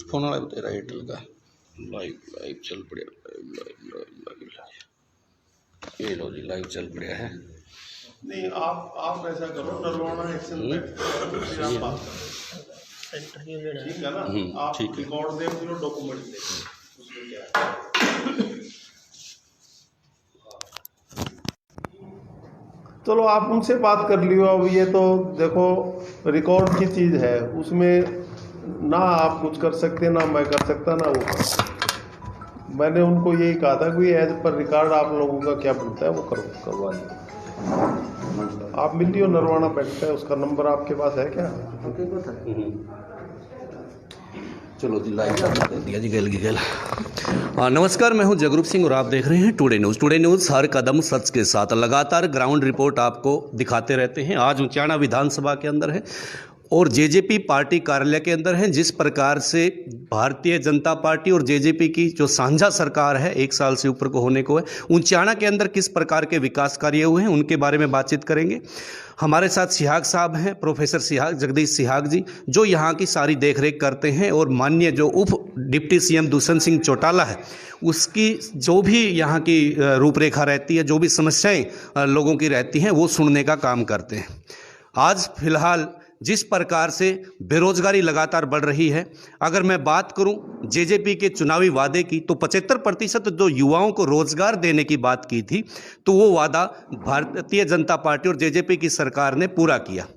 Phone वाला तेरा Airtel का लाइव लाइव चल पड़े live live live live live ये लो जी लाइव चल पड़े है। नहीं आप ऐसा करो, नरवाना एक्शन फिर आप बात करो, ठीक है ना। आप ठीक है। रिकॉर्ड देख लो, डॉक्यूमेंट देख लो, उसमें क्या है। चलो आप उनसे बात कर लियो। अब ये तो देखो रिकॉर्ड की चीज़ है, उसमें ना आप कुछ कर सकते, ना मैं कर सकता, ना वो कर सकता। मैंने उनको यही कहा था कि एज पर रिकॉर्ड आप लोगों का क्या बनता है वो करो, करवा दो। आप मिल लियो, नरवाना बैठता है, उसका नंबर आपके पास है क्या? चलो जी लाइव चालू कर दिया जी गल की गल। नमस्कार, मैं हूं जगरूप सिंह और आप देख रहे हैं टुडे न्यूज़। टुडे न्यूज़ हर कदम सच के साथ लगातार ग्राउंड रिपोर्ट आपको दिखाते रहते हैं। आज उचाना विधानसभा के अंदर है और जेजेपी पार्टी कार्यालय के अंदर है। जिस प्रकार से भारतीय जनता पार्टी और जेजेपी की जो साझा सरकार है 1 साल से ऊपर को होने को है, उचाना के अंदर किस प्रकार के विकास कार्य हुए हैं उनके बारे में बातचीत करेंगे। हमारे साथ सिहाग साहब हैं, प्रोफेसर सिहाग, जगदीश सिहाग जी, जो यहाँ की सारी देखरेख करते हैं और माननीय जो उप डिप्टी सीएम दुष्यंत सिंह चौटाला है उसकी जो भी यहाँ की रूपरेखा रहती है, जो भी समस्याएं लोगों की रहती हैं वो सुनने का काम करते हैं। आज फिलहाल जिस प्रकार से बेरोजगारी लगातार बढ़ रही है, अगर मैं बात करूं जेजेपी के चुनावी वादे की, तो 75% जो युवाओं को रोजगार देने की बात की थी, तो वो वादा भारतीय जनता पार्टी और जेजेपी की सरकार ने पूरा किया।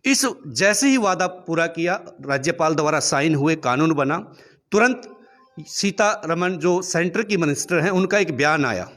इस जैसे ही वादा पूरा किया, राज्यपाल द्वारा साइन हुए, कानून बना, तुरंत सीतारमण जो सेंटर की मिनिस्टर हैं उनका एक बयान आया।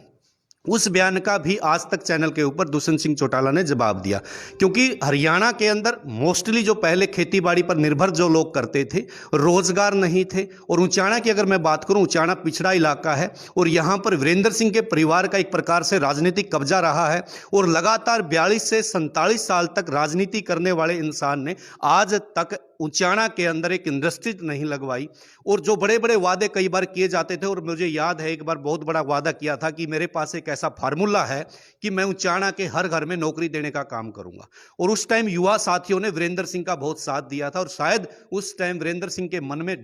उस बयान का भी आज तक चैनल के ऊपर दुष्यंत सिंह चौटाला ने जवाब दिया, क्योंकि हरियाणा के अंदर मोस्टली जो पहले खेतीबाड़ी पर निर्भर जो लोग करते थे, रोजगार नहीं थे। और उचाना की अगर मैं बात करूं, उचाना पिछड़ा इलाका है और यहां पर वीरेंद्र सिंह के परिवार का एक प्रकार से राजनीतिक कब्जा रहा है और लगातार 42 से 47 साल तक राजनीति करने वाले इंसान ने आज तक उचाना के अंदर एक इंडस्ट्री नहीं लगवाई। और जो बड़े बड़े वादे कई बार किए जाते थे, और मुझे याद है एक बार बहुत बड़ा वादा किया था कि मेरे पास एक ऐसा फार्मूला है कि मैं उचाना के हर घर में नौकरी देने का काम करूंगा। और उस टाइम युवा साथियों ने वीरेंद्र सिंह का बहुत साथ दिया था और शायद उस टाइम वीरेंद्र सिंह के मन में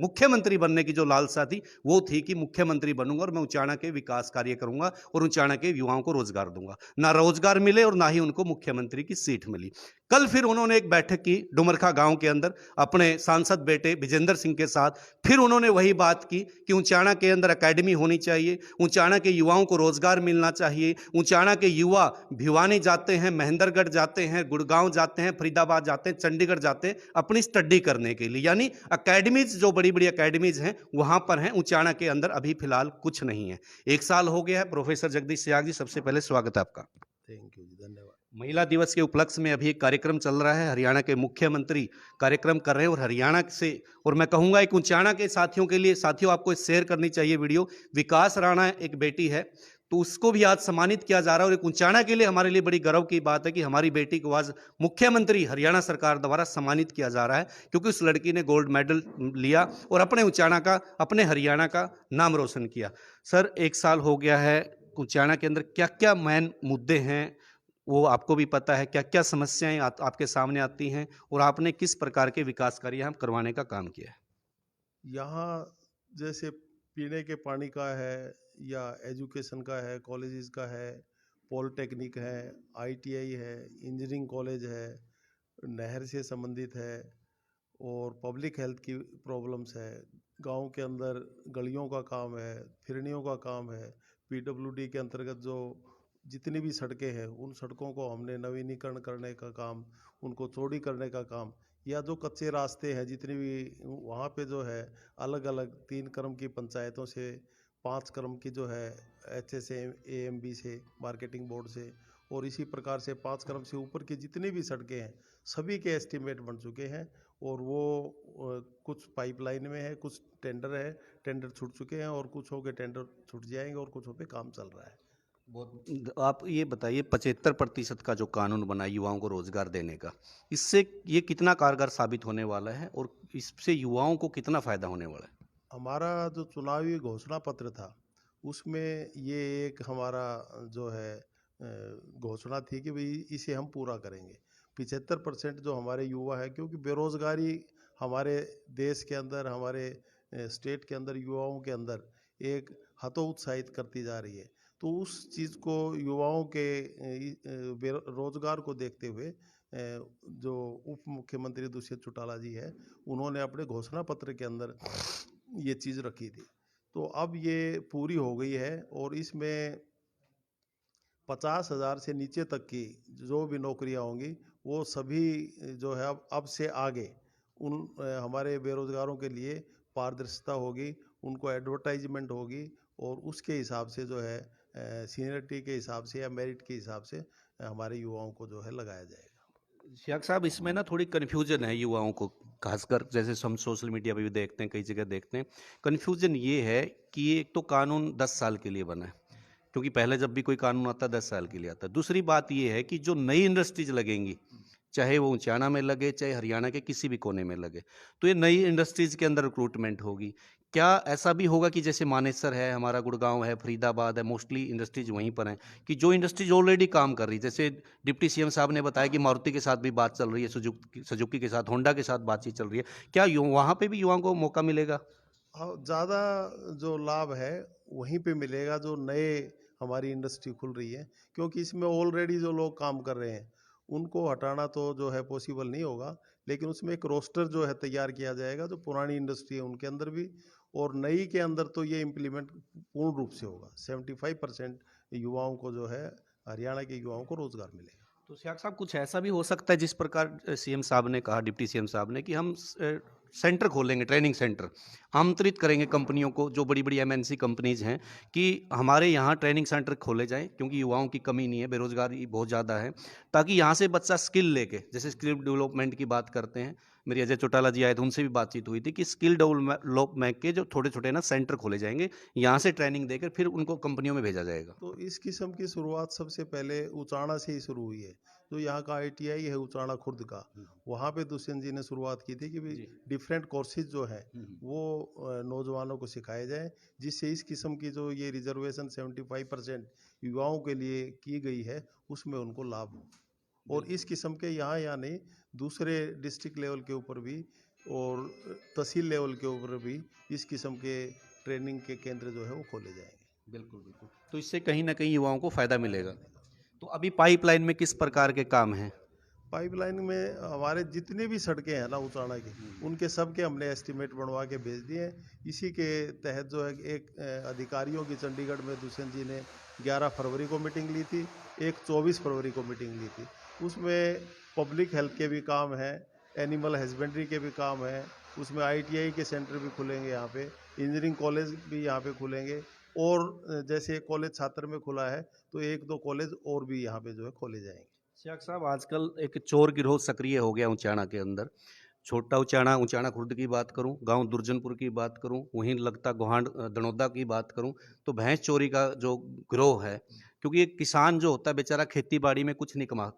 मुख्यमंत्री बनने की जो लालसा थी वो थी कि मुख्यमंत्री बनूंगा और मैं उचाना के विकास कार्य करूंगा और उचाना के युवाओं को रोजगार दूंगा। ना रोजगार मिले और ना ही उनको मुख्यमंत्री की सीट मिली। कल फिर उन्होंने एक बैठक की डुमरखा गांव के अंदर अपने सांसद बेटे विजेंद्र सिंह के साथ। फिर उन्होंने वही बात की कि उचाना के अंदर एकेडमी होनी चाहिए, उचाना के युवाओं को रोजगार मिलना चाहिए। उचाना के युवा भिवानी जाते हैं, महेंद्रगढ़ जाते हैं, गुड़गांव जाते हैं, फरीदाबाद जाते हैं, चंडीगढ़ जाते हैं अपनी स्टडी करने के लिए। यानी अकेडमीज जो बड़ी बड़ी अकेडमीज हैं वहां पर हैं, उचाना के अंदर अभी फिलहाल कुछ नहीं है। 1 साल हो गया है। प्रोफेसर जगदीश सिहाग जी, सबसे पहले स्वागत है आपका। थैंक यू जी, धन्यवाद। महिला दिवस के उपलक्ष्य में अभी एक कार्यक्रम चल रहा है, हरियाणा के मुख्यमंत्री कार्यक्रम कर रहे हैं और हरियाणा से, और मैं कहूंगा एक उचाना के साथियों के लिए, साथियों आपको शेयर करनी चाहिए वीडियो। विकास राणा एक बेटी है, तो उसको भी आज सम्मानित किया जा रहा है और एक उचाना के लिए हमारे लिए बड़ी गर्व की बात है कि हमारी बेटी को आज मुख्यमंत्री हरियाणा सरकार द्वारा सम्मानित किया जा रहा है, क्योंकि उस लड़की ने गोल्ड मेडल लिया और अपने उचाना का, अपने हरियाणा का नाम रोशन किया। सर, 1 साल हो गया है, उचाना के अंदर क्या क्या मेन मुद्दे हैं वो आपको भी पता है, क्या क्या समस्याएं आपके सामने आती हैं और आपने किस प्रकार के विकास कार्य यहाँ करवाने का काम किया है? यहाँ जैसे पीने के पानी का है, या एजुकेशन का है, कॉलेजेस का है, पॉलिटेक्निक है, आईटीआई है, इंजीनियरिंग कॉलेज है, नहर से संबंधित है, और पब्लिक हेल्थ की प्रॉब्लम्स है। गांव के अंदर गलियों का काम है, फिरनियों का काम है। पीडब्ल्यूडी के अंतर्गत जो जितनी भी सड़कें हैं उन सड़कों को हमने नवीनीकरण करने का काम, उनको चौड़ी करने का काम, या जो कच्चे रास्ते हैं जितनी भी वहाँ पे जो है अलग अलग 3 क्रम की पंचायतों से, 5 क्रम की जो है HSAMB से, मार्केटिंग बोर्ड से, और इसी प्रकार से 5 क्रम से ऊपर की जितनी भी सड़कें हैं सभी के एस्टीमेट बन चुके हैं। और वो कुछ पाइपलाइन में है, कुछ टेंडर है, टेंडर छूट चुके हैं, और कुछों के टेंडर छूट जाएंगे, और कुछों पे काम चल रहा है। बहुत, आप ये बताइए 75% का जो कानून बना युवाओं को रोजगार देने का, इससे ये कितना कारगर साबित होने वाला है और इससे युवाओं को कितना फायदा होने वाला है? हमारा जो चुनावी घोषणा पत्र था उसमें ये एक हमारा जो है घोषणा थी कि भाई इसे हम पूरा करेंगे। 75% जो हमारे युवा है, क्योंकि बेरोजगारी हमारे देश के अंदर, हमारे स्टेट के अंदर, युवाओं के अंदर एक हतोत्साहित करती जा रही है। तो उस चीज़ को, युवाओं के रोजगार को देखते हुए जो उप मुख्यमंत्री दुष्यंत चौटाला जी है, उन्होंने अपने घोषणा पत्र के अंदर ये चीज़ रखी थी। तो अब ये पूरी हो गई है और इसमें 50,000 से नीचे तक की जो भी नौकरियां होंगी, वो सभी जो है अब से आगे उन हमारे बेरोजगारों के लिए पारदर्शिता होगी, उनको एडवर्टाइजमेंट होगी और उसके हिसाब से जो है सीनियरिटी के हिसाब से या मेरिट के हिसाब से हमारे युवाओं को जो है लगाया जाएगा। शियाक साहब, इसमें ना थोड़ी कन्फ्यूजन है युवाओं को, खासकर जैसे हम सोशल मीडिया पे भी देखते हैं, कई जगह देखते हैं। कन्फ्यूजन ये है कि एक तो कानून 10 साल के लिए बना है, क्योंकि पहले जब भी कोई कानून आता है 10 साल के लिए आता है। दूसरी बात ये है कि जो नई इंडस्ट्रीज लगेंगी, चाहे वो उचाना में लगे, चाहे हरियाणा के किसी भी कोने में लगे, तो ये नई इंडस्ट्रीज के अंदर रिक्रूटमेंट होगी। क्या ऐसा भी होगा कि जैसे मानेसर है, हमारा गुड़गांव है, फरीदाबाद है, मोस्टली इंडस्ट्रीज वहीं पर हैं, कि जो इंडस्ट्रीज ऑलरेडी काम कर रही है, जैसे डिप्टी सीएम साहब ने बताया कि मारुति के साथ भी बात चल रही है, सुजुकी के साथ, होंडा के साथ बातचीत चल रही है, क्या वहाँ पे भी युवाओं को मौका मिलेगा? हाँ, ज़्यादा जो लाभ है वहीं पे मिलेगा, जो नए हमारी इंडस्ट्री खुल रही है, क्योंकि इसमें ऑलरेडी जो लोग काम कर रहे हैं उनको हटाना तो जो है पॉसिबल नहीं होगा, लेकिन उसमें एक रोस्टर जो है तैयार किया जाएगा, जो पुरानी इंडस्ट्री है उनके अंदर भी और नई के अंदर, तो ये इम्प्लीमेंट पूर्ण रूप से होगा। 75% युवाओं को जो है, हरियाणा के युवाओं को रोजगार मिलेगा। तो सियाग साहब, कुछ ऐसा भी हो सकता है जिस प्रकार सीएम साहब ने कहा, डिप्टी सीएम साहब ने, कि हम सेंटर खोलेंगे, ट्रेनिंग सेंटर आमंत्रित करेंगे कंपनियों को, जो बड़ी बड़ी एमएनसी कंपनीज हैं, कि हमारे यहाँ ट्रेनिंग सेंटर खोले जाएं, क्योंकि युवाओं की कमी नहीं है, बेरोजगारी बहुत ज़्यादा है, ताकि यहाँ से बच्चा स्किल लेके, जैसे स्किल डेवलपमेंट की बात करते हैं, मेरी अजय चौटाला जी आए थे, उनसे भी बातचीत हुई थी कि स्किल डेवलपमेंट के जो छोटे छोटे ना सेंटर खोले जाएंगे, यहाँ से ट्रेनिंग देकर फिर उनको कंपनियों में भेजा जाएगा। तो इस किस्म की शुरुआत सबसे पहले उचाना से ही शुरू हुई है। जो यहाँ का आईटीआई है उचाना खुर्द का, वहाँ पे दुष्यंत जी ने शुरुआत की थी कि भी जी। डिफरेंट कोर्सेज जो है वो नौजवानों को सिखाए जाए, जिससे इस किस्म की जो ये रिजर्वेशन 75% युवाओं के लिए की गई है, उसमें उनको लाभ हो। और इस किस्म के यहाँ नहीं, दूसरे डिस्ट्रिक्ट लेवल के ऊपर भी और तहसील लेवल के ऊपर भी इस किस्म के ट्रेनिंग के केंद्र जो है वो खोले जाएंगे। बिल्कुल बिल्कुल, तो इससे कहीं ना कहीं युवाओं को फायदा मिलेगा। तो अभी पाइपलाइन में किस प्रकार के काम हैं? पाइपलाइन में हमारे जितनी भी सड़कें हैं ना उचाना की, उनके सब के हमने एस्टीमेट बनवा के भेज दिए हैं। इसी के तहत जो है एक अधिकारियों की चंडीगढ़ में दुष्यंत जी ने 11 फरवरी को मीटिंग ली थी, एक 24 फरवरी को मीटिंग ली थी। उसमें पब्लिक हेल्थ के भी काम हैं, एनिमल हस्बेंड्री के भी काम हैं, उसमें आईटीआई के सेंटर भी खुलेंगे, यहाँ पे इंजीनियरिंग कॉलेज भी यहाँ पे खुलेंगे और जैसे कॉलेज छात्र में खुला है तो 1-2 कॉलेज और भी यहाँ पे जो है खोले जाएंगे। शेख साहब, आजकल एक चोर गिरोह सक्रिय हो गया उचाना के अंदर। छोटा उचाना, उचाना खुर्द की बात करूं, गांव दुर्जनपुर की बात करूं, वहीं लगता गोहांड दनौदा की बात करूं, तो भैंस चोरी का जो गिरोह है, क्योंकि एक किसान जो होता है बेचारा खेती बाड़ी में कुछ नहीं कमा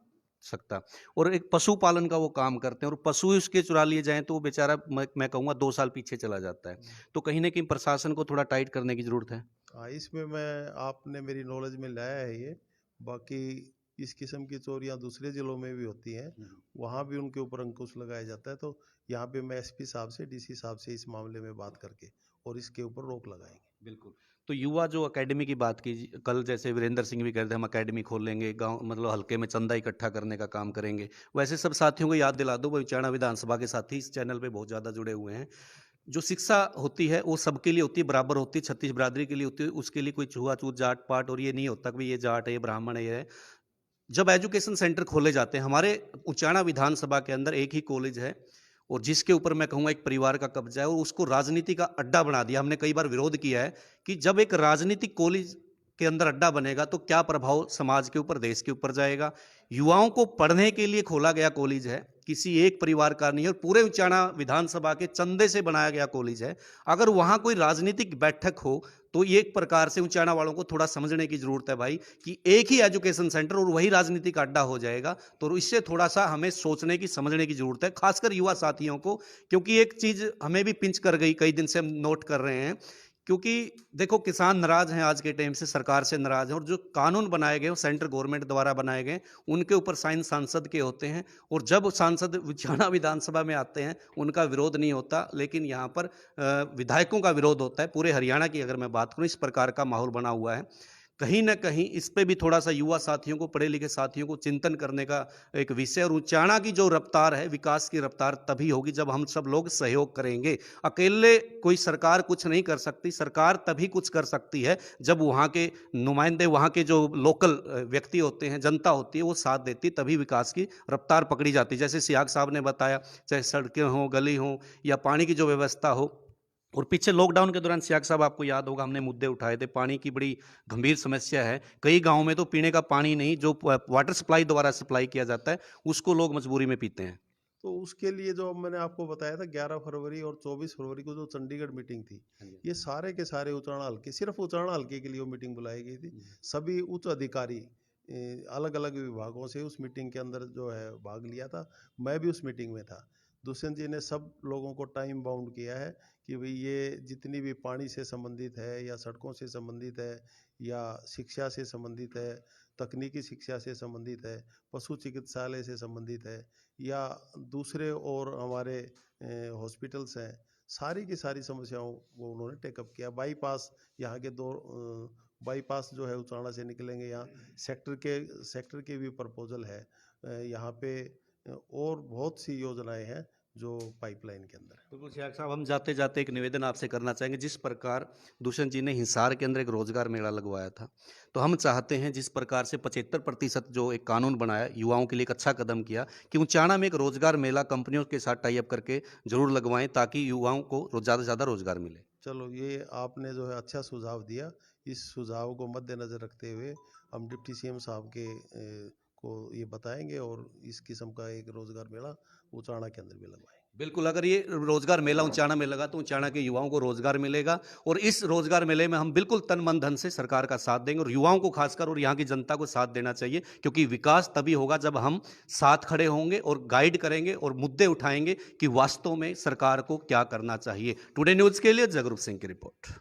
सकता, और एक पशुपालन का वो काम करते हैं, और पशु उसके चुरा लिए जाएं तो वो बेचारा, मैं कहूँगा 2 साल पीछे चला जाता है। तो कहीं ना कहीं प्रशासन को थोड़ा टाइट करने की जरूरत है। हाँ, इसमें मैं आपने मेरी नॉलेज में लाया है ये। बाकी इस किस्म की चोरियां दूसरे जिलों में भी होती हैं, वहाँ भी उनके ऊपर अंकुश लगाया जाता है। तो यहाँ पे मैं एसपी साहब से, डीसी साहब से इस मामले में बात करके और इसके ऊपर रोक लगाएंगे। बिल्कुल। तो युवा जो अकेडमी की बात की, कल जैसे वीरेंद्र सिंह भी कह रहे थे हम अकेडमी खोल लेंगे, गांव मतलब हल्के में चंदा इकट्ठा करने का काम करेंगे, वैसे सब साथियों को याद दिला दो, वो उचाना विधानसभा के साथी इस चैनल पे बहुत ज़्यादा जुड़े हुए हैं। जो शिक्षा होती है वो सबके लिए होती है, बराबर होती है, छत्तीस बिरादरी के लिए होती है, उसके लिए कोई छुआछूत जाट पाट और ये नहीं होता कि ये जाट है, ये ब्राह्मण है, ये है। जब एजुकेशन सेंटर खोले जाते हैं, हमारे उचाना विधानसभा के अंदर एक ही कॉलेज है, और जिसके ऊपर मैं कहूँगा एक परिवार का कब्जा है, और उसको राजनीति का अड्डा बना दिया। हमने कई बार विरोध किया है कि जब एक राजनीतिक कॉलेज के अंदर अड्डा बनेगा तो क्या प्रभाव समाज के ऊपर, देश के ऊपर जाएगा। युवाओं को पढ़ने के लिए खोला गया कॉलेज है, किसी एक परिवार का नहीं है, और पूरे उचाना विधानसभा के चंदे से बनाया गया कॉलेज है। अगर वहां कोई राजनीतिक बैठक हो तो एक प्रकार से उचाना वालों को थोड़ा समझने की जरूरत है भाई, कि एक ही एजुकेशन सेंटर और वही राजनीतिक अड्डा हो जाएगा। तो इससे थोड़ा सा हमें सोचने की, समझने की जरूरत है, खासकर युवा साथियों को, क्योंकि एक चीज हमें भी पिंच कर गई, कई दिन से हम नोट कर रहे हैं क्योंकि देखो किसान नाराज हैं आज के टाइम से, सरकार से नाराज हैं, और जो कानून बनाए गए वो सेंट्रल गवर्नमेंट द्वारा बनाए गए, उनके ऊपर साइन सांसद के होते हैं, और जब सांसद विचारणा विधानसभा में आते हैं उनका विरोध नहीं होता, लेकिन यहाँ पर विधायकों का विरोध होता है। पूरे हरियाणा की अगर मैं बात करूँ, इस प्रकार का माहौल बना हुआ है। कहीं न कहीं इस पे भी थोड़ा-सा युवा साथियों को, पढ़े लिखे साथियों को चिंतन करने का एक विषय, और उचाणा की जो रफ्तार है, विकास की रफ्तार तभी होगी जब हम सब लोग सहयोग करेंगे। अकेले कोई सरकार कुछ नहीं कर सकती, सरकार तभी कुछ कर सकती है जब वहाँ के नुमाइंदे, वहाँ के जो लोकल व्यक्ति होते हैं, जनता होती है, वो साथ देती, तभी विकास की रफ्तार पकड़ी जाती है। जैसे सियाग साहब ने बताया, चाहे सड़कें हों, गली हों या पानी की जो व्यवस्था हो। और पीछे लॉकडाउन के दौरान सियाग साहब आपको याद होगा, हमने मुद्दे उठाए थे, पानी की बड़ी गंभीर समस्या है। कई गाँव में तो पीने का पानी नहीं, जो वाटर सप्लाई द्वारा सप्लाई किया जाता है, उसको लोग मजबूरी में पीते हैं। तो उसके लिए जो मैंने आपको बताया था 11 फरवरी और 24 फरवरी को जो चंडीगढ़ मीटिंग थी, हाँ जी। ये सारे के सारे उचाणा हल्के, सिर्फ उचाणा हल्के के लिए वो मीटिंग बुलाई गई थी। सभी उच्च अधिकारी अलग अलग विभागों से उस मीटिंग के अंदर जो है भाग लिया था। मैं भी उस मीटिंग में था। दुष्यंत जी ने सब लोगों को टाइम बाउंड किया है कि भाई ये जितनी भी पानी से संबंधित है या सड़कों से संबंधित है या शिक्षा से संबंधित है, तकनीकी शिक्षा से संबंधित है, पशु चिकित्सालय से संबंधित है या दूसरे और हमारे हॉस्पिटल्स हैं, सारी की सारी समस्याओं को उन्होंने टेकअप किया। बाईपास यहाँ के दो बाईपास जो है उचाणा से निकलेंगे, यहाँ सेक्टर के भी प्रपोजल है। यहाँ पे और बहुत सी योजनाएं हैं जो पाइपलाइन के अंदर है। बिल्कुल सियाग साहब, हम जाते जाते एक निवेदन आपसे करना चाहेंगे। जिस प्रकार दुष्यंत जी ने हिसार के अंदर एक रोजगार मेला लगवाया था, तो हम चाहते हैं जिस प्रकार से 75% जो एक कानून बनाया, युवाओं के लिए एक अच्छा कदम किया, कि उचाणा में एक रोजगार मेला कंपनियों के साथ टाई अप करके जरूर लगवाएं, ताकि युवाओं को ज़्यादा से ज़्यादा रोजगार मिले। चलो, ये आपने जो है अच्छा सुझाव दिया। इस सुझाव को मद्देनजर रखते हुए हम डिप्टी सीएम साहब के को ये बताएंगे और इस किस्म का एक रोजगार मेला उचाणा के अंदर भी लगवाएंगे। बिल्कुल, अगर ये रोजगार मेला उचाणा में लगा तो उचाणा के युवाओं को रोजगार मिलेगा, और इस रोजगार मेले में हम बिल्कुल तन मन धन से सरकार का साथ देंगे, और युवाओं को खासकर और यहाँ की जनता को साथ देना चाहिए, क्योंकि विकास तभी होगा जब हम साथ खड़े होंगे और गाइड करेंगे और मुद्दे उठाएंगे कि वास्तव में सरकार को क्या करना चाहिए। टुडे न्यूज़ के लिए जगरूप सिंह की रिपोर्ट।